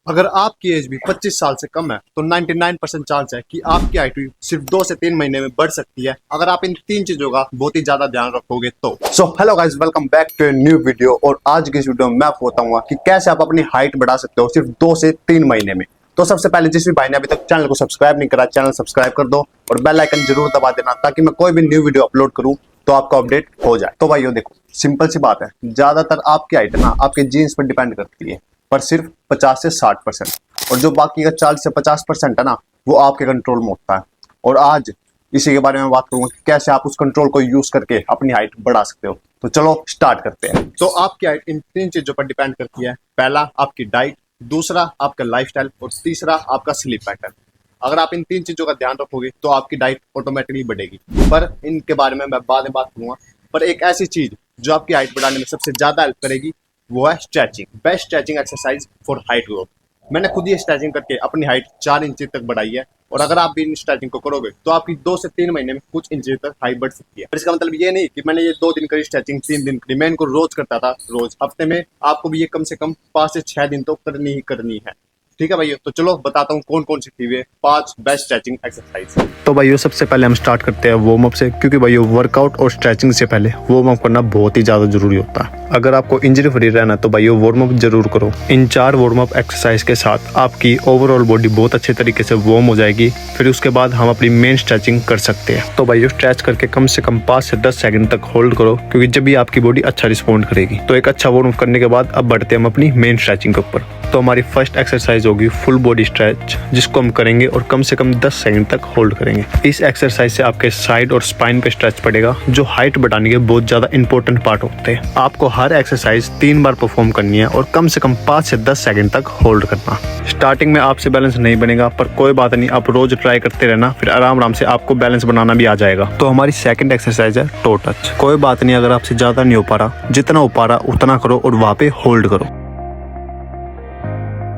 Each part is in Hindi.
अगर आपकी एज भी 25 साल से कम है तो 99% चांस है कि आपकी हाइट भी सिर्फ 2 से 3 महीने में बढ़ सकती है अगर आप इन 3 चीजों का बहुत ही ज्यादा ध्यान रखोगे तो। So hello guys, welcome back to a new video. और आज की इस वीडियो में मैं आपको बताऊंगा कि कैसे आप अपनी हाइट बढ़ा सकते हो सिर्फ 2 से 3 महीने में। तो सबसे पहले जिस भी भाई ने अभी तक चैनल को सब्सक्राइब नहीं करा, चैनल सब्सक्राइब कर दो और बेल आइकन जरूर दबा देना ताकि मैं कोई भी न्यू वीडियो अपलोड करूं तो आपको अपडेट हो जाए। तो भाइयों देखो, सिंपल सी बात है, ज्यादातर आपकी हाइट ना आपके जीन्स पर डिपेंड करती है, पर सिर्फ 50 से 60%, और जो बाकी का 40 से 50% है ना वो आपके कंट्रोल में होता है। और आज इसी के बारे में बात करूंगा कि कैसे आप उस कंट्रोल को यूज करके अपनी हाइट बढ़ा सकते हो। तो चलो स्टार्ट करते हैं। तो आपकी हाइट इन 3 चीजों पर डिपेंड करती है। पहला आपकी डाइट, दूसरा आपका लाइफस्टाइल और तीसरा आपका स्लीप पैटर्न। अगर आप इन 3 चीजों का ध्यान रखोगे तो आपकी डाइट ऑटोमेटिकली बढ़ेगी, पर इनके बारे में मैं बाद में बात करूंगा। पर एक ऐसी चीज जो आपकी हाइट बढ़ाने में सबसे ज्यादा हेल्प करेगी वो है stretching. Best stretching exercise for height growth. मैंने खुद ही स्ट्रेचिंग करके अपनी हाइट 4 इंच तक बढ़ाई है, और अगर आप भी इन स्ट्रेचिंग को करोगे तो आपकी 2 से 3 महीने में कुछ इंच तक हाइट बढ़ सकती है। पर इसका मतलब ये नहीं कि मैंने ये 2 दिन करी स्ट्रेचिंग, 3 दिन करी, मैं इनको रोज करता था। रोज हफ्ते में आपको भी ये कम से कम 5 से 6 दिन तो करनी ही करनी है। ठीक है भाइयों, तो चलो बताता हूँ कौन कौन सी थी वे 5 बेस्ट स्ट्रेचिंग एक्सरसाइज। तो भाइयों सबसे पहले हम स्टार्ट करते हैं वार्म अप से, क्योंकि भाइयों वर्कआउट और स्ट्रेचिंग से पहले वार्म अप करना बहुत ही ज़्यादा जरूरी होता है। अगर आपको इंजरी फ्री रहना तो भाइयों वार्म अप जरूर करो। इन 4 वार्म अप एक्सरसाइज के साथ आपकी ओवरऑल बॉडी बहुत अच्छे तरीके से वार्म हो जाएगी। फिर उसके बाद हम अपनी मेन स्ट्रेचिंग कर सकते हैं। तो भाइयों स्ट्रेच करके कम से कम 5 से 10 सेकंड तक होल्ड करो, क्योंकि जब भी आपकी बॉडी अच्छा रिस्पॉन्ड करेगी। तो एक अच्छा वार्म अप करने के बाद अब बढ़ते हैं हम अपनी मेन स्ट्रेचिंग के ऊपर। तो हमारी फर्स्ट एक्सरसाइज होगी फुल बॉडी स्ट्रेच, जिसको हम करेंगे और कम से कम 10 सेकंड तक होल्ड करेंगे। इस एक्सरसाइज से आपके साइड और स्पाइन पे स्ट्रेच पड़ेगा, जो हाइट बढ़ाने के बहुत ज्यादा इंपॉर्टेंट पार्ट होते हैं। आपको हर एक्सरसाइज 3 बार परफॉर्म करनी है और कम से कम 5 से 10 सेकंड तक होल्ड करना। स्टार्टिंग में आपसे बैलेंस नहीं बनेगा, पर कोई बात नहीं, आप रोज ट्राई करते रहना, फिर आराम आराम से आपको बैलेंस बनाना भी आ जाएगा। तो हमारी सेकंड एक्सरसाइज है टो टच। कोई बात नहीं, अगर आपसे ज्यादा नहीं हो पा रहा, जितना हो पा रहा उतना करो और वहां पे होल्ड करो।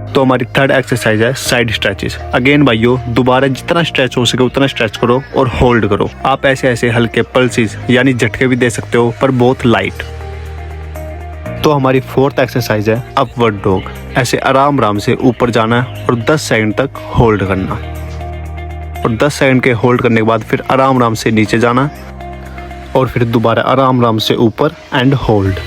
तो हमारी थर्ड एक्सरसाइज है साइड स्ट्रेचेस। अगेन भाइयों दोबारा जितना स्ट्रेच हो सके उतना स्ट्रेच करो और होल्ड करो। आप ऐसे ऐसे हल्के पल्सेस यानी झटके भी दे सकते हो, पर बहुत लाइट। तो हमारी फोर्थ एक्सरसाइज है अपवर्ड डॉग। ऐसे आराम आराम से ऊपर जाना है और 10 सेकंड तक होल्ड करना, और 10 सेकंड के होल्ड करने के बाद फिर आराम आराम से नीचे जाना और फिर दोबारा आराम आराम से ऊपर एंड होल्ड।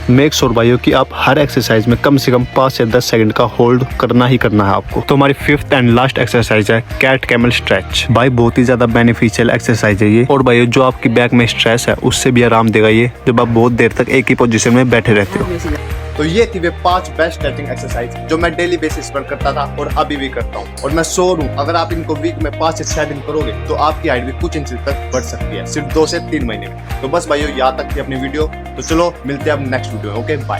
मेक श्योर भाइयों कि आप हर एक्सरसाइज में कम से कम 5 से 10 सेकंड का होल्ड करना ही करना है आपको। तो हमारी फिफ्थ एंड लास्ट एक्सरसाइज है कैट कैमल स्ट्रेच। भाई बहुत ही ज्यादा बेनिफिशियल एक्सरसाइज है ये, और भाइयों जो आपकी बैक में स्ट्रेस है उससे भी आराम देगा ये, जब आप बहुत देर तक एक ही पोजीशन में बैठे रहते हो। तो ये थी वे 5 बेस्ट स्ट्रेचिंग एक्सरसाइज जो मैं डेली बेसिस पर करता था और अभी भी करता हूँ, और मैं श्योर हूँ अगर आप इनको वीक में 5 से 6 दिन करोगे तो आपकी हाइट भी कुछ इंच तक बढ़ सकती है सिर्फ 2 से 3 महीने में। तो बस भाइयों यहाँ तक थी अपनी वीडियो। तो चलो मिलते हैं अब नेक्स्ट वीडियो में। Okay bye.